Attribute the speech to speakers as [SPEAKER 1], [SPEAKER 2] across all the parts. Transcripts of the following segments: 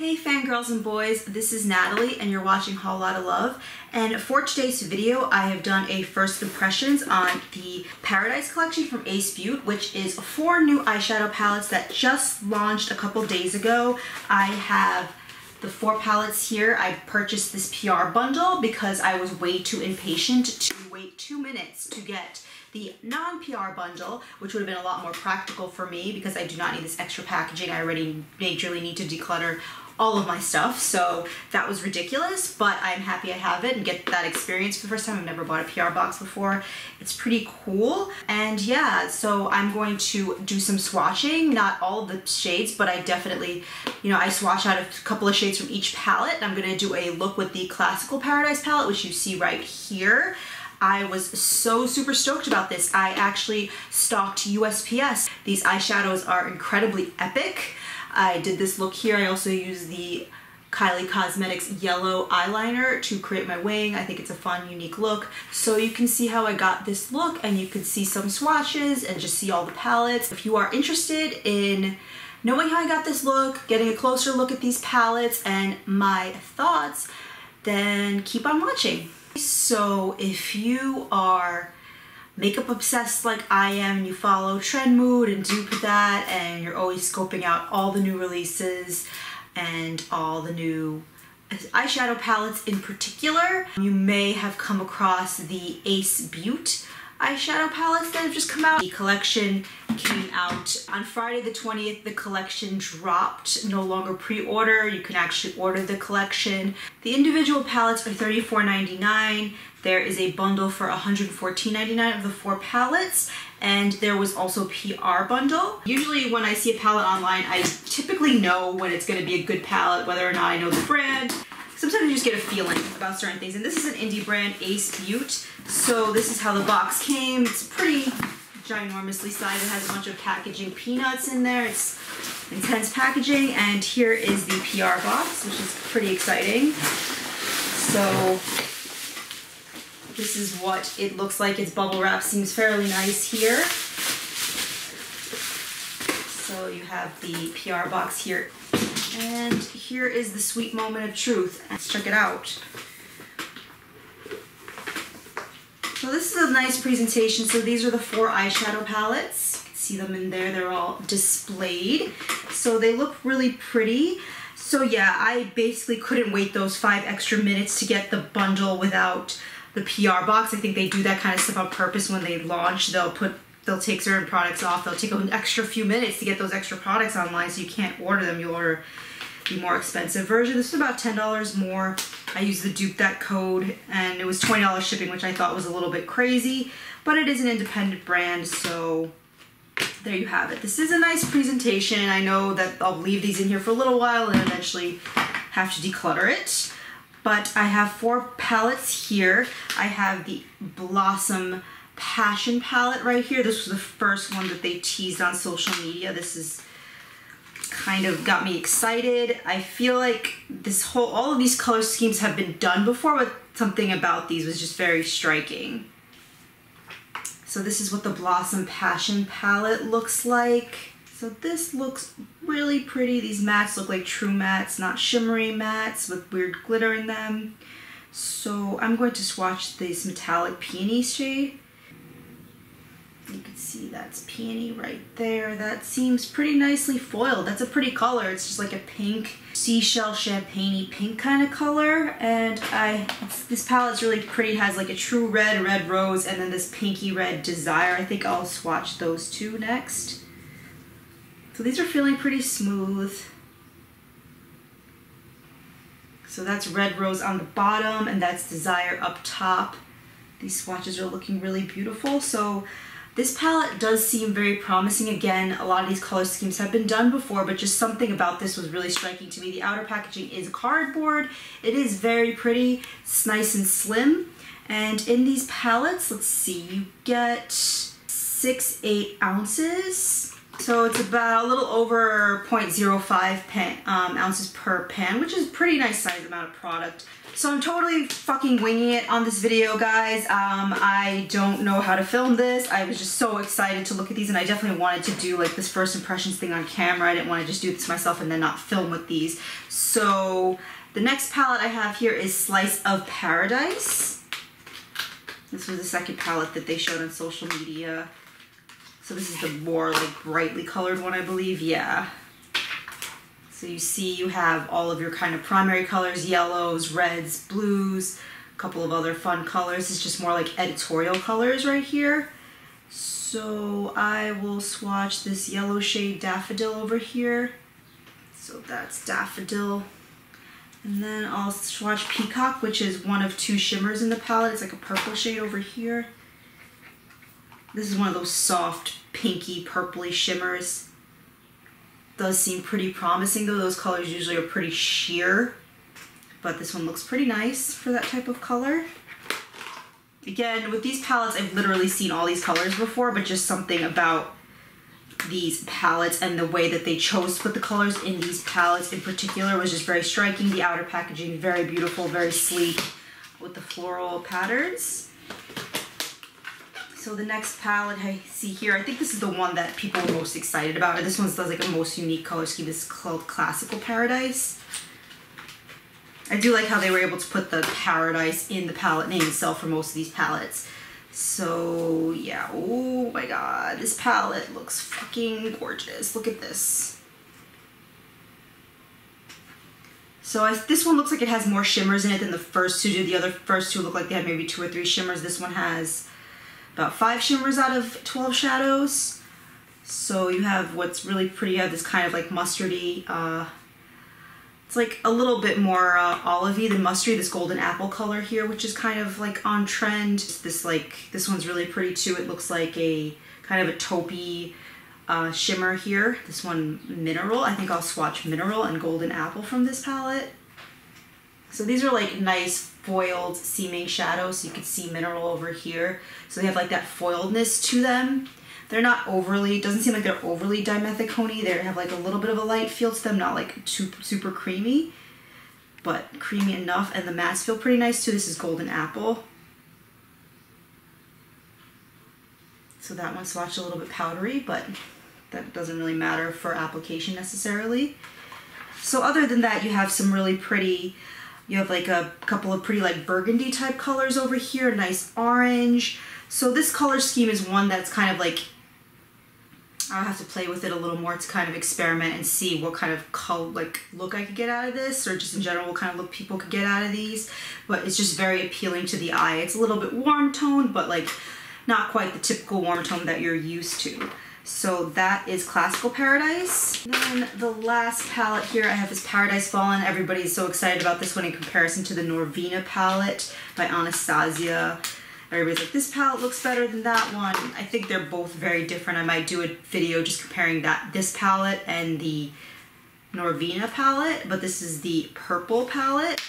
[SPEAKER 1] Hey fangirls and boys, this is Natalie and you're watching Whole Lotta Love. And for today's video, I have done a first impressions on the Paradise collection from Ace Beaute, which is 4 new eyeshadow palettes that just launched a couple days ago. I have the 4 palettes here. I purchased this PR bundle because I was way too impatient to wait 2 minutes to get the non-PR bundle, which would have been a lot more practical for me because I do not need this extra packaging. I already majorly need to declutter all of my stuff, so that was ridiculous, but I'm happy I have it and get that experience for the first time. I've never bought a PR box before. It's pretty cool. And yeah, so I'm going to do some swatching, not all of the shades, but I definitely, I swatch out a couple of shades from each palette. I'm gonna do a look with the Classical Paradise palette, which you see right here. I was so super stoked about this. I actually stocked USPS. These eyeshadows are incredibly epic. I did this look here. I also used the Kylie Cosmetics yellow eyeliner to create my wing. I think it's a fun, unique look. So you can see how I got this look, and you can see some swatches and just see all the palettes. If you are interested in knowing how I got this look, getting a closer look at these palettes and my thoughts, then keep on watching. So if you are makeup obsessed like I am and you follow Trend Mood and Dupe that, and you're always scoping out all the new releases and all the new eyeshadow palettes in particular, you may have come across the Ace Beaute eyeshadow palettes that have just come out. The collection came out on Friday the 20th. The collection dropped, no longer pre-order. You can actually order the collection. The individual palettes are $34.99. There is a bundle for $114.99 of the 4 palettes, and there was also a PR bundle. Usually when I see a palette online, I typically know when it's gonna be a good palette, whether or not I know the brand. Sometimes you just get a feeling about certain things, and this is an indie brand, Ace Beaute. So this is how the box came. It's pretty ginormously sized. It has a bunch of packaging peanuts in there. It's intense packaging, and here is the PR box, which is pretty exciting. So this is what it looks like. Its bubble wrap seems fairly nice here. So you have the PR box here. And here is the sweet moment of truth. Let's check it out. So this is a nice presentation. So these are the 4 eyeshadow palettes. You can see them in there. They're all displayed. So they look really pretty. So yeah, I basically couldn't wait those 5 extra minutes to get the bundle without the PR box. I think they do that kind of stuff on purpose when they launch. They'll take certain products off. They'll take an extra few minutes to get those extra products online, so you can't order them. You order the more expensive version. This is about $10 more. I used the Dupe That code, and it was $20 shipping, which I thought was a little bit crazy, but it is an independent brand, so there you have it. This is a nice presentation. I know that I'll leave these in here for a little while and eventually have to declutter it. But I have 4 palettes here. I have the Blossom Passion palette right here. This was the first one that they teased on social media. This is kind of got me excited. I feel like all of these color schemes have been done before, but something about these was just very striking. So this is what the Blossom Passion palette looks like. So this looks really pretty. These mattes look like true mattes, not shimmery mattes with weird glitter in them. So I'm going to swatch this metallic peony shade. You can see that's peony right there. That seems pretty nicely foiled. That's a pretty color. It's just like a pink, seashell champagne-y pink kind of color. And this palette's really pretty. It has like a true red rose, and then this pinky red desire. I think I'll swatch those 2 next. So these are feeling pretty smooth. So that's red rose on the bottom, and that's desire up top. These swatches are looking really beautiful. So this palette does seem very promising. Again, a lot of these color schemes have been done before, but just something about this was really striking to me. The outer packaging is cardboard. It is very pretty. It's nice and slim. And in these palettes, let's see, you get 6-8 ounces. So it's about a little over 0.05 ounces per pan, which is a pretty nice size amount of product. So I'm totally fucking winging it on this video, guys. I don't know how to film this. I was just so excited to look at these, and I definitely wanted to do like this first impressions thing on camera. I didn't want to just do this myself and then not film with these. So the next palette I have here is Slice of Paradise. This was the second palette that they showed on social media. So this is the more like brightly colored one, I believe. Yeah. So you see you have all of your kind of primary colors, yellows, reds, blues, a couple of other fun colors. It's just more like editorial colors right here. So I will swatch this yellow shade Daffodil over here. So that's Daffodil. And then I'll swatch Peacock, which is one of two shimmers in the palette. It's like a purple shade over here. This is one of those soft, pinky, purpley shimmers. Does seem pretty promising though. Those colors usually are pretty sheer, but this one looks pretty nice for that type of color. Again, with these palettes, I've literally seen all these colors before, but just something about these palettes and the way that they chose to put the colors in these palettes in particular was just very striking. The outer packaging, very beautiful, very sleek with the floral patterns. So the next palette I see here, I think this is the one that people were most excited about. And this one does like a most unique color scheme. This is called Classical Paradise. I do like how they were able to put the Paradise in the palette name itself for most of these palettes. So yeah, oh my god, this palette looks fucking gorgeous. Look at this. So this one looks like it has more shimmers in it than the first two do. The other first two look like they had maybe 2 or 3 shimmers. This one has about 5 shimmers out of 12 shadows. So you have what's really pretty. You have this kind of like mustardy, it's like a little bit more olivey than mustardy, this golden apple color here, which is kind of like on trend. This one's really pretty too. It looks like a kind of a taupey shimmer here. This one, Mineral. I think I'll swatch Mineral and Golden Apple from this palette. So these are like nice foiled seaming shadows. So you can see Mineral over here. So they have like that foiledness to them. They're not overly, doesn't seem like they're overly dimethicone-y. They have like a little bit of a light feel to them, not like super creamy, but creamy enough. And the mattes feel pretty nice too. This is Golden Apple. So that one swatched a little bit powdery, but that doesn't really matter for application necessarily. So other than that, you have some really pretty, you have like a couple of pretty like burgundy type colors over here, nice orange. So this color scheme is one that's kind of like, I'll have to play with it a little more to kind of experiment and see what kind of color, look I could get out of this, or just in general what kind of look people could get out of these. But it's just very appealing to the eye. It's a little bit warm toned, but like not quite the typical warm tone that you're used to. So that is Classical Paradise. And then the last palette here, I have this Paradise Fallen. Everybody's so excited about this one in comparison to the Norvina palette by Anastasia. Everybody's like, this palette looks better than that one. I think they're both very different. I might do a video just comparing this palette and the Norvina palette, but this is the purple palette.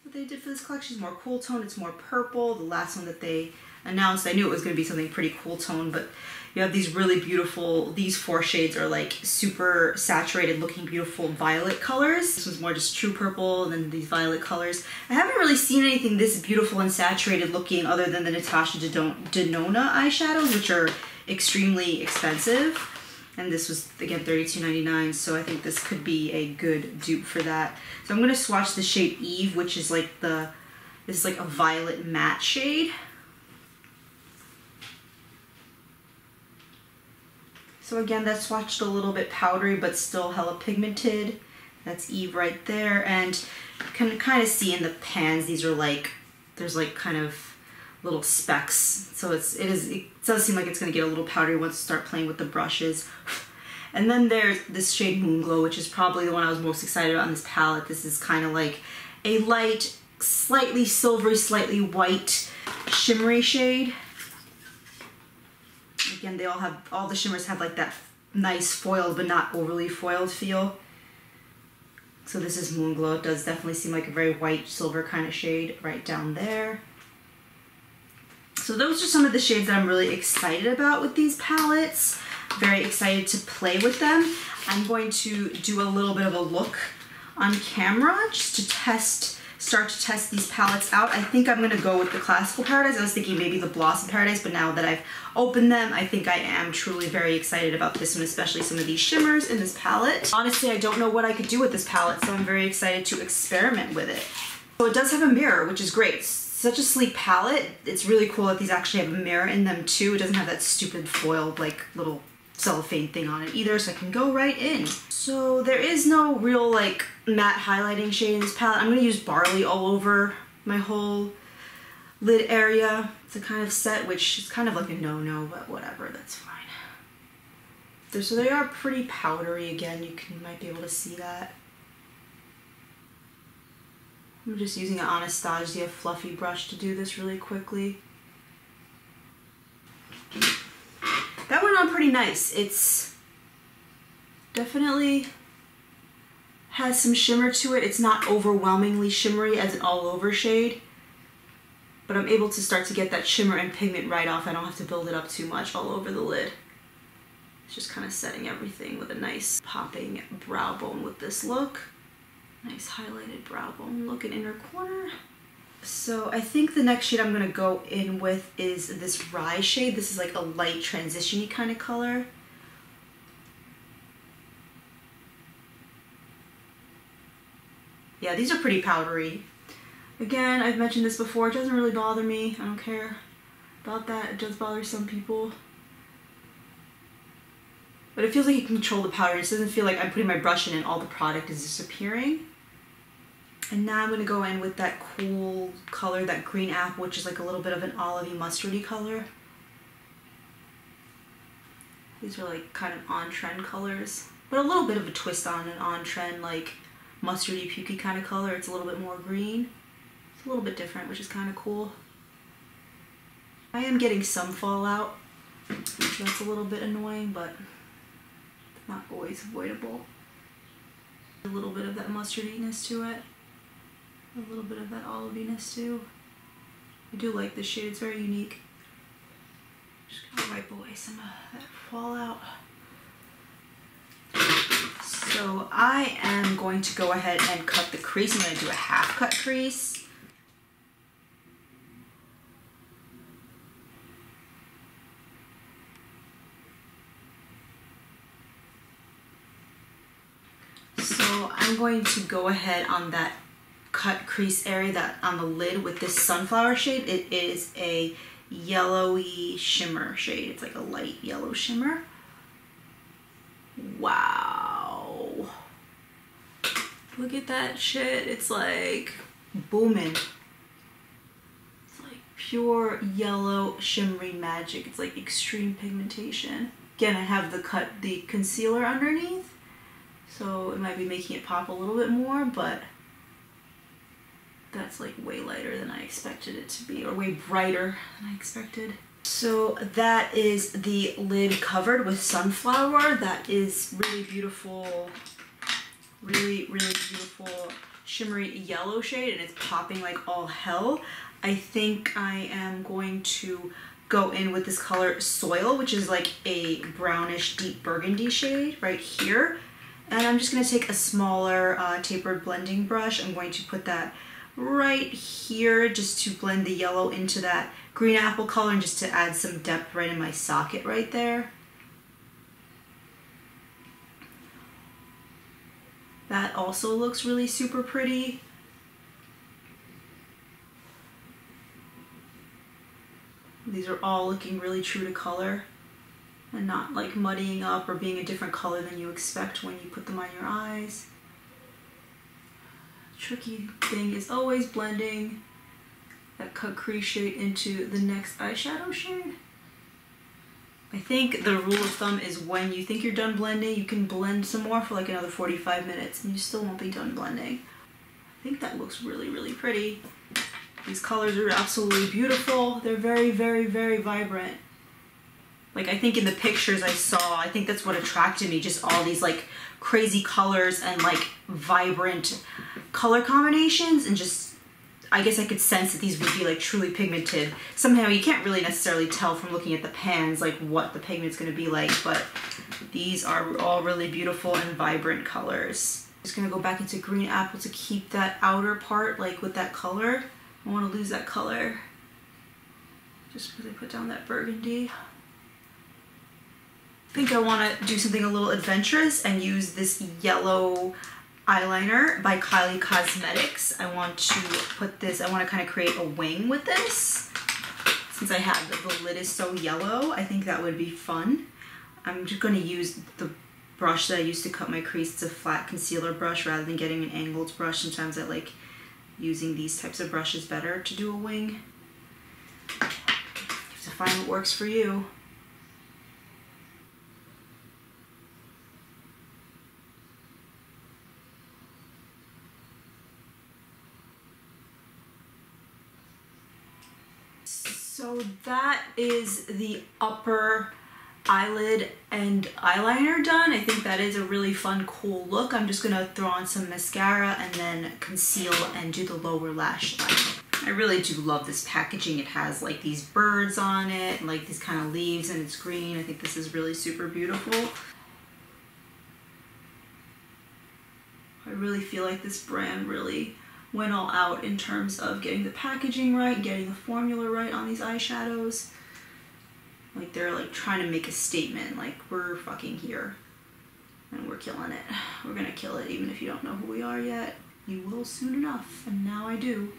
[SPEAKER 1] What they did for this collection is more cool tone. It's more purple. The last one that they announced, I knew it was going to be something pretty cool tone, but you have these really beautiful, these 4 shades are like super saturated looking beautiful violet colors. This one's more just true purple, and then these violet colors. I haven't really seen anything this beautiful and saturated looking other than the Natasha Denona eyeshadows, which are extremely expensive. And this was, again, $32.99, so I think this could be a good dupe for that. So I'm going to swatch the shade Eve, which is like this is like a violet matte shade. So again, that's swatched a little bit powdery, but still hella pigmented. That's Eve right there. And you can kind of see in the pans, these are like, there's like kind of little specks. So it does seem like it's gonna get a little powdery once you start playing with the brushes. And then there's this shade Moon Glow, which is probably the one I was most excited about in this palette. This is kind of like a light, slightly silvery, slightly white, shimmery shade. Again, all the shimmers have like that nice foiled but not overly foiled feel. So this is Moon Glow. It does definitely seem like a very white silver kind of shade right down there. So those are some of the shades that I'm really excited about with these palettes. very excited to play with them. I'm going to do a little bit of a look on camera just to start to test these palettes out. I think I'm gonna go with the Classical Paradise. I was thinking maybe the Blossom Paradise, but now that I've opened them, I think I am truly very excited about this one, especially some of these shimmers in this palette. Honestly, I don't know what I could do with this palette, so I'm very excited to experiment with it. So it does have a mirror, which is great. It's such a sleek palette. It's really cool that these actually have a mirror in them too. It doesn't have that stupid foiled like little cellophane thing on it either, so I can go right in. So there is no real like matte highlighting shade in this palette. I'm gonna use Barley all over my whole lid area. It's a kind of set, which is kind of like a no-no, but whatever, that's fine. So they are pretty powdery again. You might be able to see that. I'm just using an Anastasia fluffy brush to do this really quickly. That went on pretty nice. It's definitely has some shimmer to it. It's not overwhelmingly shimmery as an all over shade, but I'm able to start to get that shimmer and pigment right off. I don't have to build it up too much all over the lid. It's just kind of setting everything with a nice popping brow bone with this look. Nice highlighted brow bone look in inner corner. So I think the next shade I'm gonna go in with is this Rye shade. This is like a light transition-y kind of color. Yeah, these are pretty powdery. Again, I've mentioned this before, it doesn't really bother me. I don't care about that. It does bother some people. But it feels like you can control the powderiness. It doesn't feel like I'm putting my brush in and all the product is disappearing. And now I'm going to go in with that cool color, that green apple, which is like a little bit of an olivey mustardy color. These are like kind of on-trend colors, but a little bit of a twist on an on-trend like mustardy pukey kind of color. It's a little bit more green. It's a little bit different, which is kind of cool. I am getting some fallout. That's a little bit annoying, but not always avoidable. A little bit of that mustardiness to it. A little bit of that oliviness too. I do like this shade, it's very unique. Just gonna wipe away some of that fallout. So I am going to go ahead and cut the crease. I'm gonna do a half cut crease. So I'm going to go ahead on that cut crease area that on the lid with this Sunflower shade. It is a yellowy shimmer shade. It's like a light yellow shimmer. Wow. Look at that shit. It's like booming. It's like pure yellow shimmery magic. It's like extreme pigmentation. Again, I have the concealer underneath, so it might be making it pop a little bit more, but that's like way lighter than I expected it to be, or way brighter than I expected. So that is the lid covered with Sunflower. That is really beautiful, really beautiful shimmery yellow shade, and it's popping like all hell. I think I am going to go in with this color Soil, which is like a brownish deep burgundy shade right here. And I'm just gonna take a smaller tapered blending brush. I'm going to put that right here just to blend the yellow into that green apple color and just to add some depth right in my socket right there. That also looks really super pretty. These are all looking really true to color and not like muddying up or being a different color than you expect when you put them on your eyes. Tricky thing is always blending that cut crease shade into the next eyeshadow shade. I think the rule of thumb is when you think you're done blending, you can blend some more for like another 45 minutes and you still won't be done blending. I think that looks really pretty. These colors are absolutely beautiful. They're very vibrant. Like I think in the pictures I saw, I think that's what attracted me, just all these like crazy colors and like vibrant color combinations, and just I guess I could sense that these would be like truly pigmented. Somehow you can't really necessarily tell from looking at the pans like what the pigment's gonna be like, but These are all really beautiful and vibrant colors. I'm just gonna go back into green apple to keep that outer part like with that color. I don't want to lose that color just because I put down that burgundy. I think I want to do something a little adventurous and use this yellow eyeliner by Kylie Cosmetics. I want to put this, I want to kind of create a wing with this. Since I have the lid is so yellow, I think that would be fun. I'm just going to use the brush that I used to cut my crease. It's a flat concealer brush rather than getting an angled brush. Sometimes I like using these types of brushes better to do a wing. You have to find what works for you. So that is the upper eyelid and eyeliner done. I think that is a really fun, cool look. I'm just gonna throw on some mascara and then conceal and do the lower lash line. I really do love this packaging. It has like these birds on it, like these kind of leaves, and it's green. I think this is really super beautiful. I really feel like this brand really went all out in terms of getting the packaging right, getting the formula right on these eyeshadows. Like they're like trying to make a statement, like we're fucking here and we're killing it. We're gonna kill it even if you don't know who we are yet. You will soon enough, and now I do.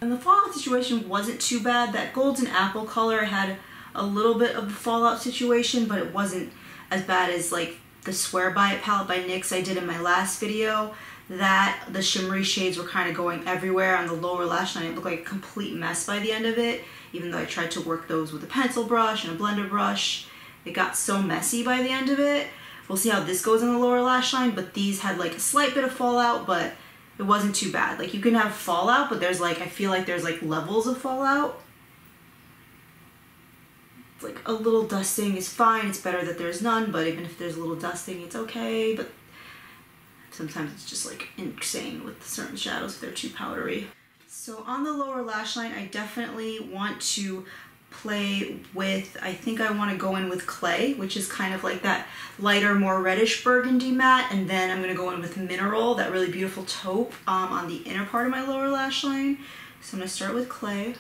[SPEAKER 1] And the fallout situation wasn't too bad. That golden apple color had a little bit of the fallout situation, but it wasn't as bad as like the Swear By It palette by NYX I did in my last video. That the shimmery shades were kind of going everywhere on the lower lash line. It looked like a complete mess by the end of it, even though I tried to work those with a pencil brush and a blender brush. It got so messy by the end of it. We'll see how this goes on the lower lash line, but these had like a slight bit of fallout, but it wasn't too bad. Like you can have fallout, but there's like, I feel like there's like levels of fallout. It's like a little dusting is fine. It's better that there's none, but even if there's a little dusting, it's okay. But sometimes it's just like insane with certain shadows if they're too powdery. So on the lower lash line, I definitely want to play with, I think I want to go in with Clay, which is kind of like that lighter, more reddish burgundy matte. And then I'm going to go in with Mineral, that really beautiful taupe on the inner part of my lower lash line. So I'm going to start with Clay.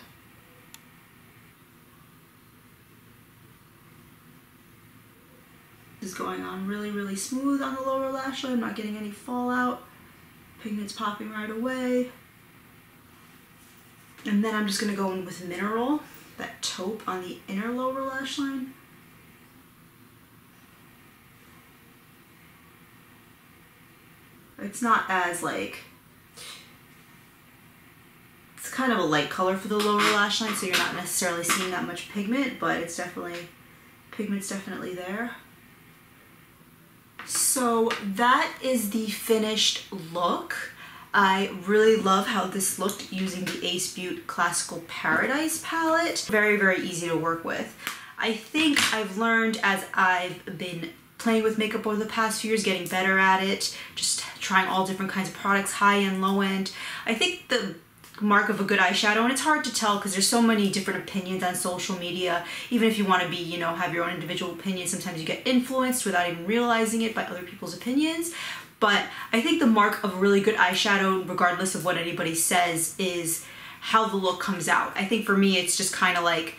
[SPEAKER 1] Is going on really, really smooth on the lower lash line. I'm not getting any fallout. Pigment's popping right away. And then I'm just gonna go in with Mineral, that taupe on the inner lower lash line. It's not as like, it's kind of a light color for the lower lash line, so you're not necessarily seeing that much pigment, but it's definitely, pigment's definitely there. So that is the finished look. I really love how this looked using the Ace Beaute Classical Paradise palette. Very, very easy to work with. I think I've learned as I've been playing with makeup over the past few years, getting better at it, just trying all different kinds of products, high end, low end. I think the mark of a good eyeshadow, and it's hard to tell because there's so many different opinions on social media. Even if you want to be, you know, have your own individual opinion, sometimes you get influenced without even realizing it by other people's opinions. But I think the mark of a really good eyeshadow, regardless of what anybody says, is how the look comes out. I think for me, it's just kind of like,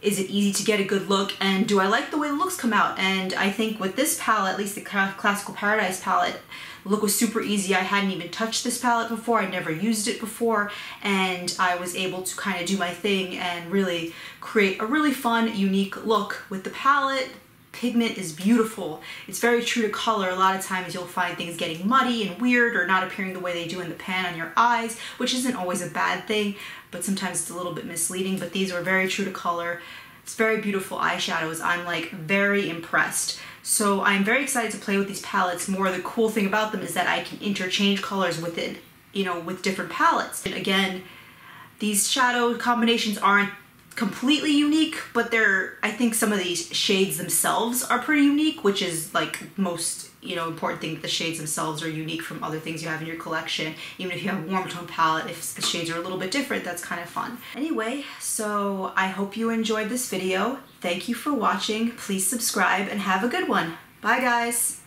[SPEAKER 1] is it easy to get a good look, and do I like the way the looks come out? And I think with this palette, at least the Classical Paradise palette, the look was super easy. I hadn't even touched this palette before. I'd never used it before, and I was able to kind of do my thing and really create a really fun, unique look with the palette. Pigment is beautiful. It's very true to color. A lot of times you'll find things getting muddy and weird or not appearing the way they do in the pan on your eyes, which isn't always a bad thing, but sometimes it's a little bit misleading. But these are very true to color. It's very beautiful eyeshadows. I'm like very impressed. So I'm very excited to play with these palettes more. The cool thing about them is that I can interchange colors with it, you know, with different palettes. And again, these shadow combinations aren't completely unique, but I think some of these shades themselves are pretty unique, which is like most you know, important thing that the shades themselves are unique from other things you have in your collection. Even if you have a warm tone palette, if the shades are a little bit different, that's kind of fun. Anyway, so I hope you enjoyed this video. Thank you for watching. Please subscribe and have a good one. Bye guys.